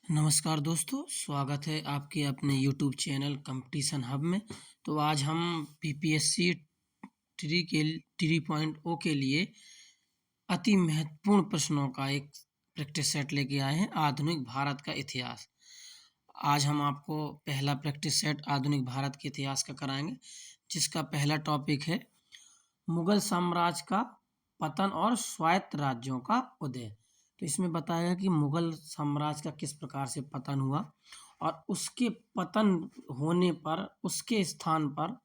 नमस्कार दोस्तों, स्वागत है आपके अपने यूट्यूब चैनल कंपटीशन हब में। तो आज हम पीपीएससी ट्री पॉइंट ओ के लिए अति महत्वपूर्ण प्रश्नों का एक प्रैक्टिस सेट लेके आए हैं, आधुनिक भारत का इतिहास। आज हम आपको पहला प्रैक्टिस सेट आधुनिक भारत के इतिहास का कराएंगे, जिसका पहला टॉपिक है मुगल साम्राज्य का पतन और स्वायत्त राज्यों का उदय। तो इसमें बताया कि मुगल साम्राज्य का किस प्रकार से पतन हुआ और उसके पतन होने पर उसके स्थान पर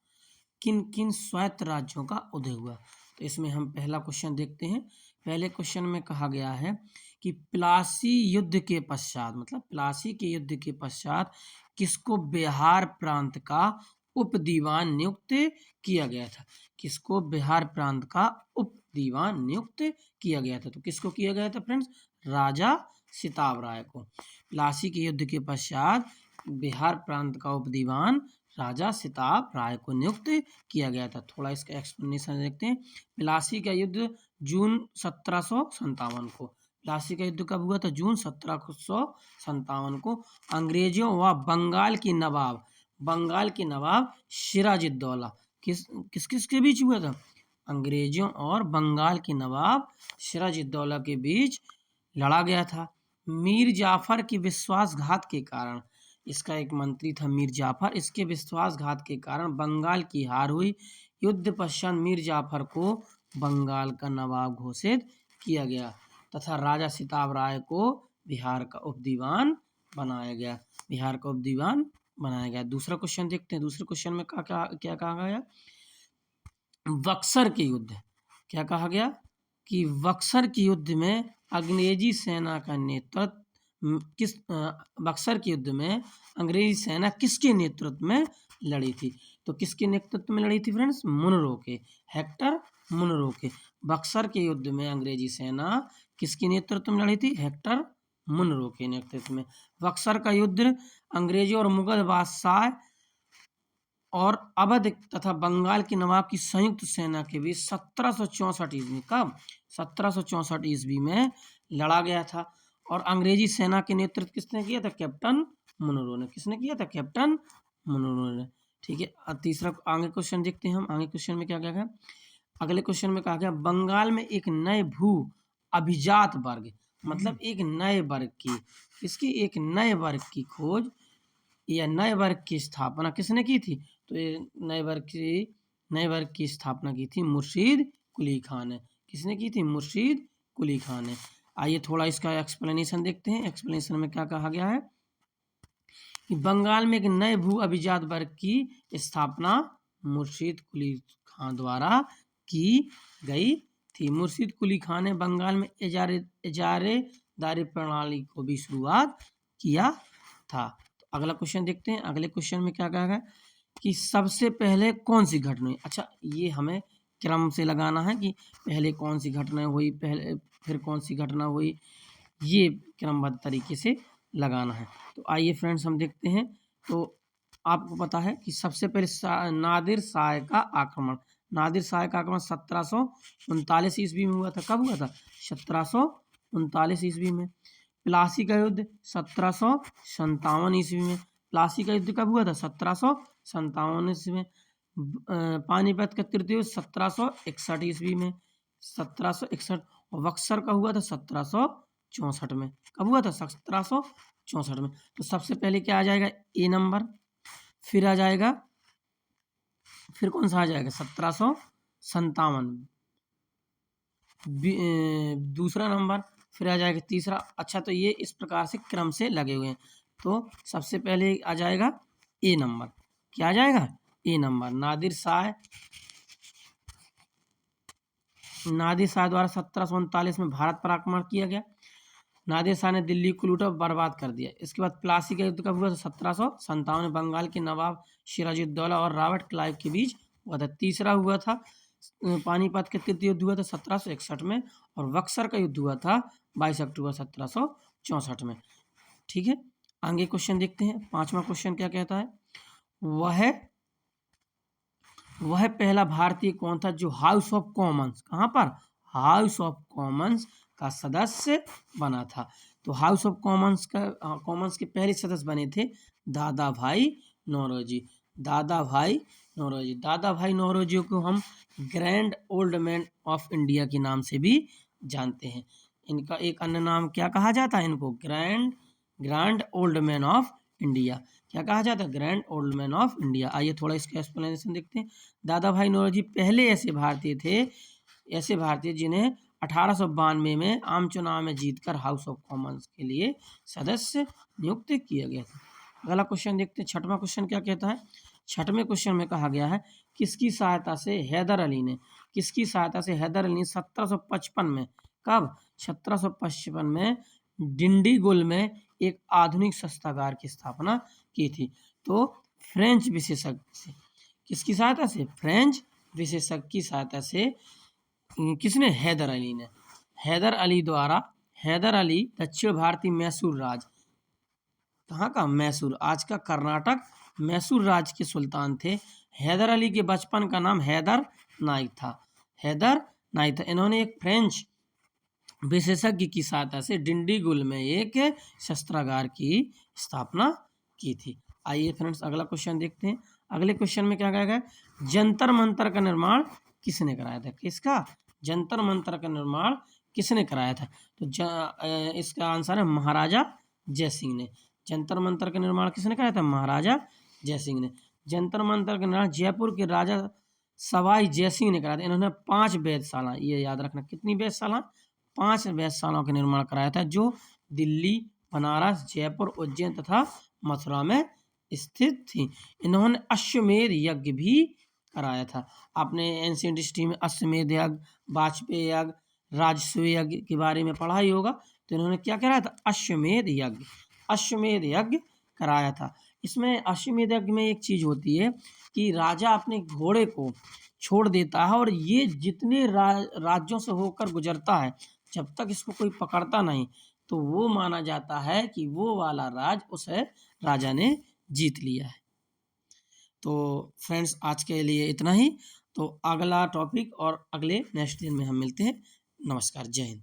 किन किन स्वायत्त राज्यों का उदय हुआ। तो इसमें हम पहला क्वेश्चन देखते हैं। पहले क्वेश्चन में कहा गया है कि प्लासी युद्ध के पश्चात, मतलब प्लासी के युद्ध के पश्चात किसको बिहार प्रांत का उप दीवान नियुक्त किया गया था। किसको बिहार प्रांत का उप दीवान नियुक्त किया गया था। तो किसको किया गया था फ्रेंड्स? राजा सिताब राय को। प्लासी के युद्ध के पश्चात बिहार प्रांत का उप दीवान राजा सिताब राय को नियुक्त किया गया था। थोड़ा इसका एक्सप्लेनेशन देखते हैं। प्लासी का युद्ध जून 1757 को। प्लासी का युद्ध कब हुआ था? जून 1757 को। अंग्रेजों व बंगाल के नवाब सिराजुद्दौला किस किस किस के बीच हुआ था? अंग्रेजों और बंगाल के नवाब सिराजुद्दौला के बीच लड़ा गया था। मीर जाफर की विश्वासघात के कारण, इसका एक मंत्री था मीर जाफर, इसके विश्वासघात के कारण बंगाल की हार हुई। युद्ध पश्चात मीर जाफर को बंगाल का नवाब घोषित किया गया तथा राजा सिताब राय को बिहार का उपदीवान बनाया गया। दूसरा क्वेश्चन देखते हैं। दूसरे क्वेश्चन में क्या कहा गया? बक्सर के युद्ध। क्या कहा गया कि बक्सर के युद्ध में अंग्रेजी सेना का नेतृत्व बक्सर के युद्ध में अंग्रेजी सेना किसके नेतृत्व में लड़ी थी? तो किसके नेतृत्व में लड़ी थी फ्रेंड्स? मुनरो के, हेक्टर मुनरो के। बक्सर के युद्ध में अंग्रेजी सेना किसके नेतृत्व में लड़ी थी? हेक्टर मुनरो के नेतृत्व में। बक्सर का युद्ध अंग्रेजों और मुगल बादशाह और अवध तथा बंगाल के नवाब की संयुक्त सेना के बीच 1764 ईस्वी, कब? 1764 ईस्वी में लड़ा गया था। और अंग्रेजी सेना के नेतृत्व किसने किया था? कैप्टन मुनरो ने। किसने किया था? कैप्टन मुनरो ने। ठीक है। तीसरा आगे क्वेश्चन देखते हैं हम। आगे क्वेश्चन में क्या क्या है? अगले क्वेश्चन में कहा गया बंगाल में एक नए भू अभिजात वर्ग, मतलब एक नए वर्ग की, इसकी एक नए वर्ग की खोज या नए वर्ग की स्थापना किसने की थी? तो ये नए वर्ग की स्थापना की थी मुर्शीद कुली खान ने। किसने की थी? मुर्शीद कुली खान ने। आइए थोड़ा इसका एक्सप्लेनेशन देखते हैं। एक्सप्लेनेशन में क्या कहा गया है कि बंगाल में एक नए भू अभिजात वर्ग की स्थापना मुर्शीद कुली खान द्वारा की गई थी। मुर्शीद कुली खान ने बंगाल में इजारेदारी प्रणाली को भी शुरुआत किया था। तो अगला क्वेश्चन देखते हैं। अगले क्वेश्चन में क्या कहा गया कि सबसे पहले कौन सी घटना हुई? अच्छा, ये हमें क्रम से लगाना है कि पहले कौन सी घटना हुई, पहले फिर कौन सी घटना हुई, ये क्रमबद्ध तरीके से लगाना है। तो आइए फ्रेंड्स हम देखते हैं। तो आपको पता है कि सबसे पहले नादिर शाह का आक्रमण। नादिर शाह का आक्रमण 1739 ईस्वी में हुआ था। कब हुआ था? 1739 ईस्वी में। प्लासी का युद्ध 1757 ईस्वी में। प्लासी का युद्ध कब हुआ था? 1757 ईस्वी में। पानीपत का तृतीय युद्ध 1761 ईस्वी में। 1761। और बक्सर का हुआ था 1764 में। कब हुआ था? 1764 में। तो सबसे पहले क्या आ जाएगा? ए नंबर। फिर आ जाएगा, फिर कौन सा आ जाएगा? 1757। दूसरा नंबर। फिर आ जाएगा तीसरा। अच्छा, तो ये इस प्रकार से क्रम से लगे हुए हैं। तो सबसे पहले आ जाएगा ए नंबर। क्या आ जाएगा? ए नंबर। नादिर शाह द्वारा 1739 में भारत पर आक्रमण किया गया। नादिर शाह ने दिल्ली को लूटा, बर्बाद कर दिया। इसके बाद प्लासी का युद्ध कब हुआ था? 1757 में बंगाल के नवाब सिराजुद्दौला और रॉबर्ट क्लाइव के बीच हुआ था। तीसरा हुआ था पानीपत का तृतीय युद्ध हुआ था 1761 में। और बक्सर का युद्ध हुआ था 22 अक्टूबर 1764 में। ठीक है। आगे क्वेश्चन देखते हैं। पांचवा क्वेश्चन क्या कहता है? वह पहला भारतीय कौन था जो हाउस ऑफ कॉमन्स, कहाँ पर? हाउस ऑफ कॉमन्स का सदस्य बना था। तो हाउस ऑफ कॉमन्स के पहले सदस्य बने थे दादा भाई नौरोजी। दादा भाई नौरोजी, दादा भाई नौरोजी को हम grand old man of India के नाम से भी जानते हैं। इनका एक अन्य नाम क्या कहा जाता है? इनको grand old man of India. क्या कहा जाता है? Grand old man of India. आइए थोड़ा इसका एक्सप्लेनेशन देखते हैं। दादा भाई नौरोजी पहले ऐसे भारतीय जिन्हें 1892 में आम चुनाव में जीतकर हाउस ऑफ कॉमन्स के लिए सदस्य नियुक्त किया गया था। अगला क्वेश्चन देखते हैं। छठवां क्वेश्चन क्या कहता है? छठवें क्वेश्चन में कहा गया है किसकी सहायता से हैदर अली ने 1755 में, कब? 1755 में डिंडीगुल में एक आधुनिक शस्त्रागार की स्थापना की थी। तो फ्रेंच विशेषज्ञ से, किसकी सहायता से? फ्रेंच विशेषज्ञ की सहायता से। किसने? हैदर अली ने। हैदर अली दक्षिण भारतीय मैसूर राज, कहाँ का? मैसूर, आज का कर्नाटक, मैसूर राज्य के सुल्तान थे। हैदर अली के बचपन का नाम हैदर नाइक था। इन्होंने एक फ्रेंच विशेषज्ञ की सहायता से डिंडीगुल में एक शस्त्रागार की स्थापना की थी। आइए फ्रेंड्स अगला क्वेश्चन देखते हैं। अगले क्वेश्चन में क्या कहा गया? जंतर मंतर का निर्माण किसने कराया था? किसका? जंतर मंतर का निर्माण किसने कराया था? तो इसका आंसर है महाराजा जयसिंह ने। जंतर मंतर का निर्माण किसने कराया था? महाराजा जयसिंह ने। जंतर मंतर का निर्माण जयपुर के राजा सवाई जयसिंह ने कराया था। इन्होंने 5 वेधशाला, ये याद रखना, कितनी वेधशाला? 5 वेधशालाओं का निर्माण कराया था, जो दिल्ली, बनारस, जयपुर, उज्जैन तथा मथुरा में स्थित थी। इन्होंने अश्वमेध यज्ञ भी कराया था। आपने एंशिएंट हिस्ट्री में अश्वमेध यज्ञ, वाजपेयी यज्ञ, राजसूय यज्ञ के बारे में पढ़ा ही होगा। तो इन्होंने क्या कराया था? अश्वमेध यज्ञ कराया था। इसमें अश्वमेध यज्ञ में एक चीज होती है कि राजा अपने घोड़े को छोड़ देता है और ये जितने राज्यों से होकर गुजरता है, जब तक इसको कोई पकड़ता नहीं, तो वो माना जाता है कि वो वाला राज उस राजा ने जीत लिया है। तो फ्रेंड्स आज के लिए इतना ही। तो अगला टॉपिक और अगले नेक्स्ट दिन में हम मिलते हैं। नमस्कार, जय हिंद।